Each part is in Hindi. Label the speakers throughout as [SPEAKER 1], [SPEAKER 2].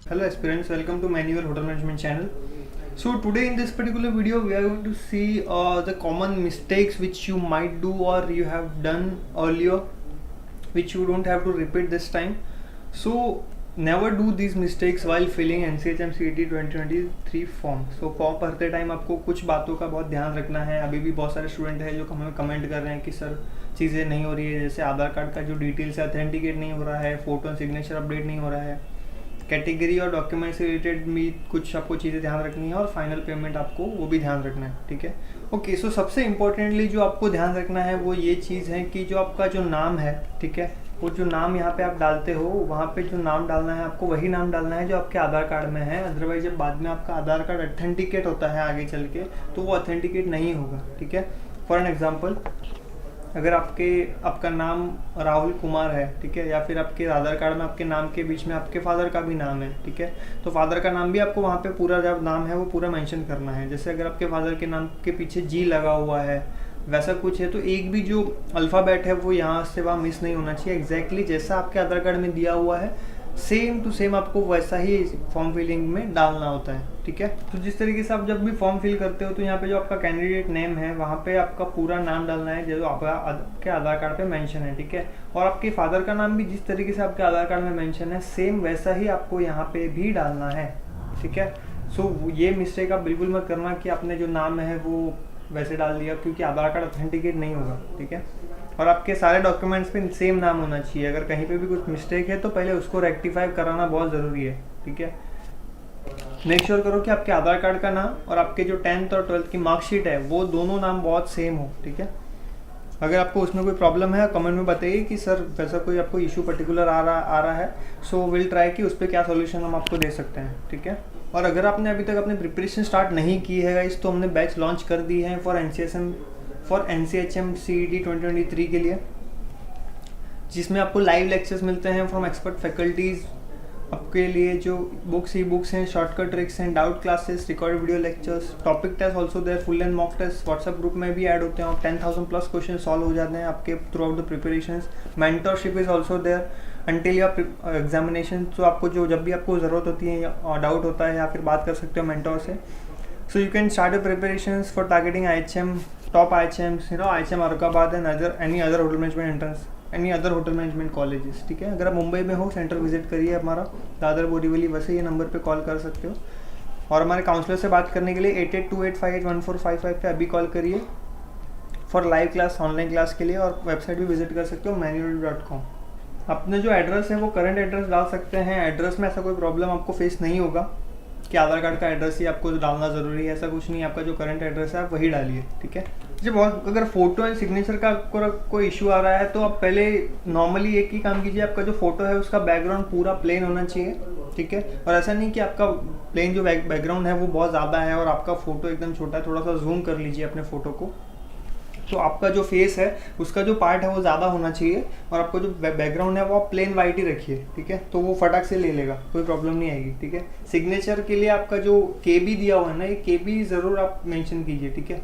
[SPEAKER 1] Hello aspirants, welcome to Manual Hotel Management channel. So today in this particular video we are going to see the common mistakes which you might do or you have done earlier, which you don't have to repeat this time. So never do these mistakes while filling NCHM CET 2023 form. So form भरते टाइम आपको कुछ बातों का बहुत ध्यान रखना है. अभी भी बहुत सारे स्टूडेंट हैं जो हमें कमेंट कर रहे हैं कि सर चीज़ें नहीं हो रही है, जैसे आधार कार्ड का जो डिटेल्स है ऑथेंटिकेट नहीं हो रहा है, फोटो एंड सिग्नेचर अपडेट नहीं हो रहा है, कैटेगरी और डॉक्यूमेंट से रिलेटेड भी कुछ आपको चीज़ें ध्यान रखनी है और फाइनल पेमेंट आपको वो भी ध्यान रखना है. ठीक है, ओके. सो सबसे इम्पोर्टेंटली जो आपको ध्यान रखना है वो ये चीज़ है कि जो आपका जो नाम है, ठीक है, वो जो नाम यहाँ पे आप डालते हो वहाँ पे जो नाम डालना है आपको वही नाम डालना है जो आपके आधार कार्ड में है. अदरवाइज जब बाद में आपका आधार कार्ड ऑथेंटिकेट होता है आगे चल के तो वो ऑथेंटिकेट नहीं होगा. ठीक है, फॉर एन एग्जाम्पल अगर आपका नाम राहुल कुमार है, ठीक है, या फिर आपके आधार कार्ड में आपके नाम के बीच में आपके फादर का भी नाम है, ठीक है, तो फादर का नाम भी आपको वहाँ पे पूरा जब नाम है वो पूरा मेंशन करना है. जैसे अगर आपके फादर के नाम के पीछे जी लगा हुआ है वैसा कुछ है तो एक भी जो अल्फ़ाबेट है वो यहाँ से वहाँ मिस नहीं होना चाहिए. एग्जैक्टली जैसा आपके आधार कार्ड में दिया हुआ है सेम टू सेम आपको वैसा ही फॉर्म फिलिंग में डालना होता है. ठीक है, तो जिस तरीके से आप जब भी फॉर्म फिल करते हो तो यहाँ पे जो आपका कैंडिडेट नेम है वहाँ पे आपका पूरा नाम डालना है जो आपके आधार कार्ड पे मेंशन है. ठीक है, और आपके फादर का नाम भी जिस तरीके से आपके आधार कार्ड में मेंशन है सेम वैसा ही आपको यहाँ पे भी डालना है. ठीक है, सो ये मिस्टेक आप बिल्कुल मत करना कि आपने जो नाम है वो वैसे डाल दिया, क्योंकि आधार कार्ड ऑथेंटिकेट नहीं होगा. ठीक है, और आपके सारे डॉक्यूमेंट्स पे सेम नाम होना चाहिए. अगर कहीं पे भी कुछ मिस्टेक है तो पहले उसको रेक्टिफाई कराना बहुत ज़रूरी है. ठीक है, मेक श्योर करो कि आपके आधार कार्ड का नाम और आपके जो 10th और 12th की मार्कशीट है वो दोनों नाम बहुत सेम हो. ठीक है, अगर आपको उसमें कोई प्रॉब्लम है कमेंट में बताइए कि सर वैसा कोई आपको इशू पर्टिकुलर आ रहा है. सो विल ट्राई कि उस पर क्या सॉल्यूशन हम आपको दे सकते हैं. ठीक है, और अगर आपने अभी तक अपनी प्रिपरेशन स्टार्ट नहीं की है गाइस तो हमने बैच लॉन्च कर दी है फॉर NCHM CET 2023 के लिए, जिसमें आपको लाइव लेक्चर्स मिलते हैं फ्रॉम एक्सपर्ट फैकल्टीज़. आपके लिए जो ई बुक्स हैं, शॉर्टकट ट्रिक्स हैं, doubt classes, record video lectures, topic test also there, full and mock test WhatsApp group में भी ऐड होते हैं और 10,000 प्लस क्वेश्चन सॉल्व हो जाते हैं आपके throughout the preparation. Mentorship is also there until your examination. तो आपको जब भी आपको ज़रूरत होती है या डाउट होता है या फिर बात कर सकते हो मेंटर से. सो you can start your preparations for targeting IHM, top IHMs, IHM Aurangabad and any other hotel management entrance, any other hotel management colleges. ठीक है, अगर आप मुंबई में हो सेंटर विजिट करिए हमारा दादर बोरीवली, वैसे ये नंबर पे कॉल कर सकते हो. और हमारे काउंसलर से बात करने के लिए 8828581455 पे अभी कॉल करिए for live class, online class के लिए. और वेबसाइट भी विजिट कर सकते हो manual.com. अपने जो एड्रेस है वो करंट एड्रेस डाल सकते हैं. एड्रेस में ऐसा कोई प्रॉब्लम आपको फेस नहीं होगा कि आधार कार्ड का एड्रेस ही आपको डालना ज़रूरी है, ऐसा कुछ नहीं. आपका जो करंट एड्रेस है आप वही डालिए. ठीक है, जब अगर फोटो एंड सिग्नेचर का कोई इशू आ रहा है तो आप पहले नॉर्मली एक ही काम कीजिए, आपका जो फोटो है उसका बैकग्राउंड पूरा प्लेन होना चाहिए. ठीक है, और ऐसा नहीं कि आपका प्लेन जो बैकग्राउंड है वो बहुत ज़्यादा है और आपका फोटो एकदम छोटा है. थोड़ा सा जूम कर लीजिए अपने फ़ोटो को, तो आपका जो फेस है उसका जो पार्ट है वो ज़्यादा होना चाहिए और आपका जो बैकग्राउंड है वो आप प्लेन वाइट ही रखिए. ठीक है, तो वो फटाक से ले लेगा, कोई प्रॉब्लम नहीं आएगी. ठीक है, सिग्नेचर के लिए आपका जो KB दिया हुआ है ना, ये KB ज़रूर आप मेंशन कीजिए. ठीक है,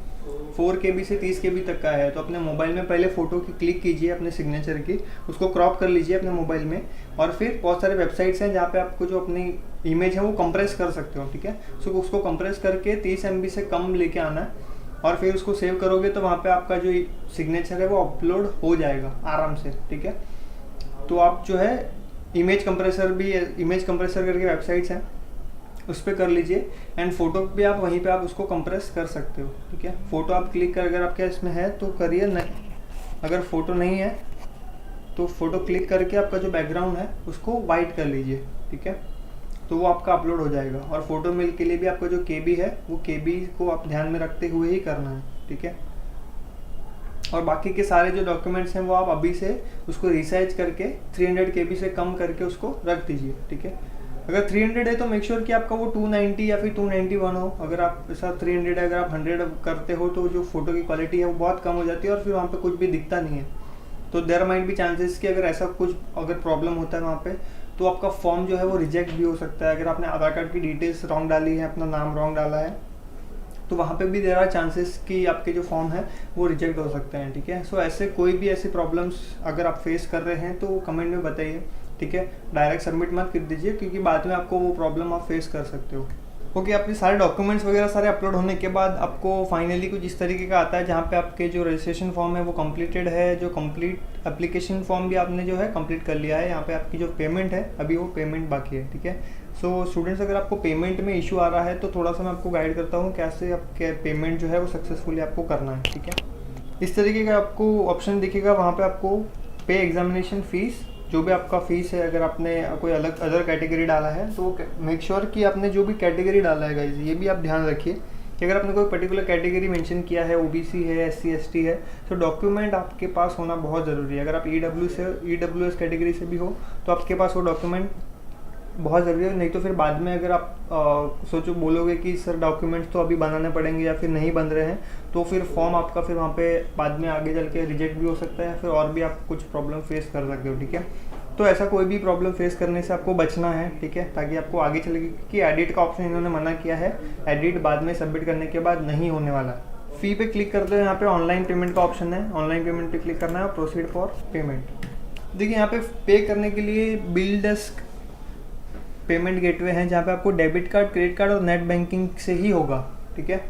[SPEAKER 1] 4 KB से 30 KB तक का है तो अपने मोबाइल में पहले फ़ोटो की क्लिक कीजिए अपने सिग्नेचर की, उसको क्रॉप कर लीजिए अपने मोबाइल में. और फिर बहुत सारे वेबसाइट्स हैं जहाँ पे आपको जो अपनी इमेज है वो कंप्रेस कर सकते हो. ठीक है, सो उसको कंप्रेस करके 30 MB से कम लेके आना है और फिर उसको सेव करोगे तो वहाँ पे आपका जो सिग्नेचर है वो अपलोड हो जाएगा आराम से. ठीक है, तो आप जो है इमेज कंप्रेसर करके वेबसाइट्स हैं उस पर कर लीजिए एंड फोटो भी आप वहीं पे आप उसको कंप्रेस कर सकते हो. ठीक है, फोटो आप क्लिक कर, अगर आपके इसमें है तो करिए, नहीं अगर फोटो नहीं है तो फोटो क्लिक करके आपका जो बैकग्राउंड है उसको वाइट कर लीजिए. ठीक है, तो वो आपका अपलोड हो जाएगा. और फोटो मेल के लिए भी आपका जो KB है वो KB को आप ध्यान में रखते हुए ही करना है. ठीक है, और बाकी के सारे जो डॉक्यूमेंट्स हैं वो आप अभी से उसको रिसाइज करके 300 KB से कम करके उसको रख दीजिए. ठीक है, अगर 300 है तो मेक श्योर कि आपका वो 290 या फिर 291 हो. अगर आप ऐसा 300 है, अगर आप 100 करते हो तो जो फोटो की क्वालिटी है वो बहुत कम हो जाती है और फिर वहाँ पे कुछ भी दिखता नहीं है. तो देयर माइट भी चांसेस कि अगर ऐसा कुछ अगर प्रॉब्लम होता है वहाँ पे तो आपका फॉर्म जो है वो रिजेक्ट भी हो सकता है. अगर आपने आधार कार्ड की डिटेल्स रॉन्ग डाली है, अपना नाम रॉन्ग डाला है, तो वहाँ पे भी देयर आर चांसेस कि आपके जो फॉर्म है वो रिजेक्ट हो सकते हैं. ठीक है, सो ऐसे कोई भी ऐसी प्रॉब्लम्स अगर आप फेस कर रहे हैं तो कमेंट में बताइए. ठीक है, डायरेक्ट सबमिट मत कर दीजिए क्योंकि बाद में आपको वो प्रॉब्लम आप फेस कर सकते हो। ओके, आपके सारे डॉक्यूमेंट्स वगैरह सारे अपलोड होने के बाद आपको फाइनली कुछ इस तरीके का आता है जहाँ पे आपके जो रजिस्ट्रेशन फॉर्म है वो कंप्लीटेड है, जो कंप्लीट एप्लीकेशन फॉर्म भी आपने जो है कंप्लीट कर लिया है। यहाँ पे आपकी जो पेमेंट है अभी वो पेमेंट बाकी है, ठीक है। सो स्टूडेंट्स, अगर आपको पेमेंट में इशू आ रहा है तो थोड़ा सा मैं आपको गाइड करता हूँ कैसे आपके पेमेंट जो है वो सक्सेसफुली आपको करना है, ठीक है। इस तरीके का आपको ऑप्शन दिखेगा, वहाँ पे आपको पे एग्जामिनेशन फ़ीस, जो भी आपका फ़ीस है, अगर आपने कोई अलग अदर कैटेगरी डाला है तो मेक श्योर कि आपने जो भी कैटेगरी डाला है गाइस, ये भी आप ध्यान रखिए कि अगर आपने कोई पर्टिकुलर कैटेगरी मेंशन किया है, ओबीसी है, एससी एसटी है, तो डॉक्यूमेंट आपके पास होना बहुत ज़रूरी है। अगर आप ईडब्ल्यूएस कैटेगरी से भी हो तो आपके पास वो डॉक्यूमेंट बहुत ज़रूरी है, नहीं तो फिर बाद में अगर आप सोचो बोलोगे कि सर डॉक्यूमेंट्स तो अभी बनाने पड़ेंगे या फिर नहीं बन रहे हैं, तो फिर फॉर्म आपका फिर वहाँ पे बाद में आगे चल के रिजेक्ट भी हो सकता है, फिर और भी आप कुछ प्रॉब्लम फेस कर सकते हो, ठीक है। तो ऐसा कोई भी प्रॉब्लम फेस करने से आपको बचना है, ठीक है, ताकि आपको आगे चलेगी, कि एडिट का ऑप्शन इन्होंने मना किया है, एडिट बाद में सबमिट करने के बाद नहीं होने वाला है। फ़ी पे क्लिक करते हो, यहाँ पे ऑनलाइन पेमेंट का ऑप्शन है, ऑनलाइन पेमेंट पे क्लिक करना है और प्रोसीड फॉर पेमेंट। देखिए यहाँ पे करने के लिए बिल डेस्क पेमेंट गेटवे हैं, जहाँ पे आपको डेबिट कार्ड, क्रेडिट कार्ड और नेट बैंकिंग से ही होगा, ठीक है।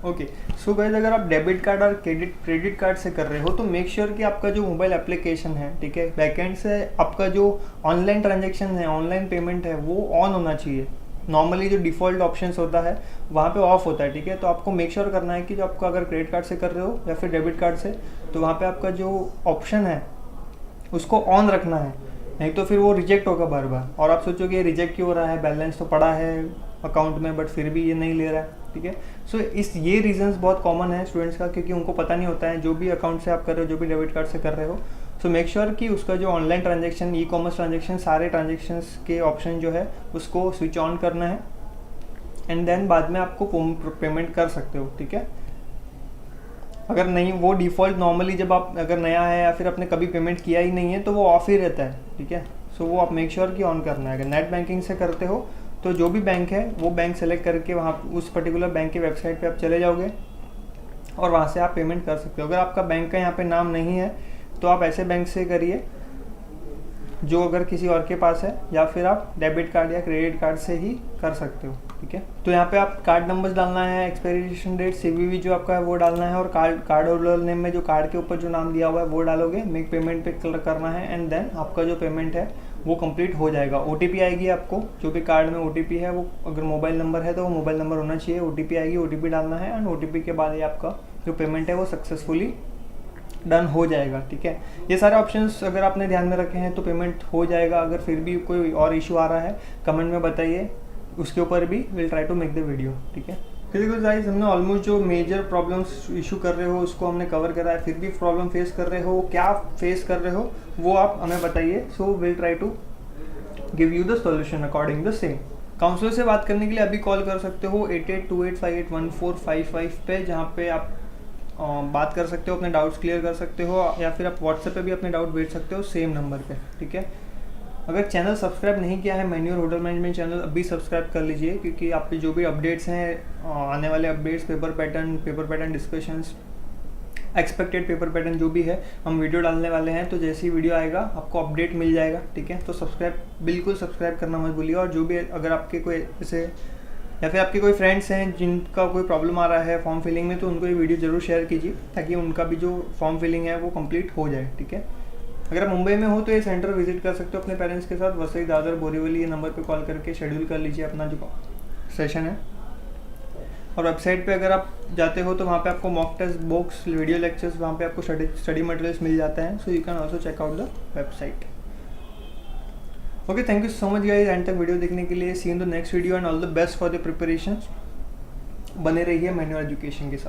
[SPEAKER 1] ओके, सो गाइस, अगर आप डेबिट कार्ड और क्रेडिट कार्ड से कर रहे हो तो मेक श्योर कि आपका जो मोबाइल एप्लीकेशन है, ठीक है, बैकएंड से आपका जो ऑनलाइन ट्रांजेक्शन है, ऑनलाइन पेमेंट है, वो ऑन होना चाहिए। नॉर्मली जो डिफ़ॉल्ट ऑप्शंस होता है वहाँ पे ऑफ होता है, ठीक है। तो आपको मेक श्योर करना है कि जो आपका अगर क्रेडिट कार्ड से कर रहे हो या फिर डेबिट कार्ड से, तो वहाँ पे आपका जो ऑप्शन है उसको ऑन रखना है, नहीं तो फिर वो रिजेक्ट होगा बार बार और आप सोचोगे ये रिजेक्ट क्यों हो रहा है, बैलेंस तो पड़ा है अकाउंट में बट फिर भी ये नहीं ले रहा है, ठीक है। सो ये रीजंस बहुत कॉमन है स्टूडेंट्स का, क्योंकि उनको पता नहीं होता है जो भी अकाउंट से आप कर रहे हो, जो भी डेबिट कार्ड से कर रहे हो। सो मेक श्योर कि उसका जो online transaction, e commerce transaction, सारे ट्रांजेक्शन्स के ऑप्शन जो है उसको स्विच ऑन करना है एंड देन बाद में आपको पेमेंट कर सकते हो, ठीक है। अगर नहीं, वो डिफ़ॉल्ट नॉर्मली जब आप अगर नया है या फिर आपने कभी पेमेंट किया ही नहीं है तो वो ऑफ ही रहता है, ठीक है। सो वो आप मेक श्योर कि ऑन करना है। अगर नेट बैंकिंग से करते हो तो जो भी बैंक है वो बैंक सेलेक्ट करके वहाँ उस पर्टिकुलर बैंक के वेबसाइट पे आप चले जाओगे और वहाँ से आप पेमेंट कर सकते हो। अगर आपका बैंक का यहाँ पे नाम नहीं है तो आप ऐसे बैंक से करिए जो अगर किसी और के पास है, या फिर आप डेबिट कार्ड या क्रेडिट कार्ड से ही कर सकते हो, ठीक है। तो यहाँ पे आप कार्ड नंबर्स डालना है, एक्सपायरेशन डेट, सीवीवी जो आपका है वो डालना है, और कार्ड होल्डर नेम में जो कार्ड के ऊपर जो नाम दिया हुआ है वो डालोगे, मेक पेमेंट पे क्लिक करना है एंड देन आपका जो पेमेंट है वो कंप्लीट हो जाएगा। ओटीपी आएगी आपको, जो भी कार्ड में ओटीपी है वो, अगर मोबाइल नंबर है तो वो मोबाइल नंबर होना चाहिए, ओटीपी आएगी, ओटीपी डालना है एंड ओटीपी के बाद ये आपका जो पेमेंट है वो सक्सेसफुली डन हो जाएगा, ठीक है। ये सारे ऑप्शंस अगर आपने ध्यान में रखे हैं तो पेमेंट हो जाएगा। अगर फिर भी कोई और इशू आ रहा है कमेंट में बताइए, उसके ऊपर भी will try to make the video, ठीक है। फिर गाइस, हमने ऑलमोस्ट जो मेजर प्रॉब्लम्स इशू कर रहे हो उसको हमने कवर करा है। फिर भी प्रॉब्लम फेस कर रहे हो, क्या फेस कर रहे हो वो आप हमें बताइए, so will try to give you the solution according the same. Counsellor से बात करने के लिए अभी कॉल कर सकते हो 8828581455 पे, जहाँ पे आप बात कर सकते हो, अपने डाउट्स क्लियर कर सकते हो, या फिर आप व्हाट्सएप पे भी अपने डाउट भेज सकते हो सेम नंबर पे, ठीक है। अगर चैनल सब्सक्राइब नहीं किया है मैन्योर होटल मैनेजमेंट चैनल, अभी सब्सक्राइब कर लीजिए, क्योंकि आपके जो भी अपडेट्स हैं, आने वाले updates, paper pattern discussions, expected paper pattern जो भी है हम वीडियो डालने वाले हैं, तो जैसे ही वीडियो आएगा आपको अपडेट मिल जाएगा, ठीक है। तो बिल्कुल सब्सक्राइब करना मत भूलिए। और जो भी अगर आपके कोई ऐसे या फिर आपके कोई फ्रेंड्स हैं जिनका कोई प्रॉब्लम आ रहा है फॉर्म फिलिंग में, तो उनको ये वीडियो ज़रूर शेयर कीजिए ताकि उनका भी जो फॉर्म फिलिंग है वो कंप्लीट हो जाए, ठीक है। अगर आप मुंबई में हो तो ये सेंटर विजिट कर सकते हो अपने पेरेंट्स के साथ, वसई, दादर, बोरीवली, ये नंबर पे कॉल करके शेड्यूल कर लीजिए अपना जो सेशन है। और वेबसाइट पे अगर आप जाते हो तो वहाँ पे आपको mock test, books, video lectures, वहाँ पे आपको स्टडी मटेरियल्स मिल जाता है, so you can also check out the website. Okay, thank you so much guys and तक वीडियो देखने के लिए। See in the next video and all the best for the preparation. बने रहिए मैन्युअल एजुकेशन के साथ।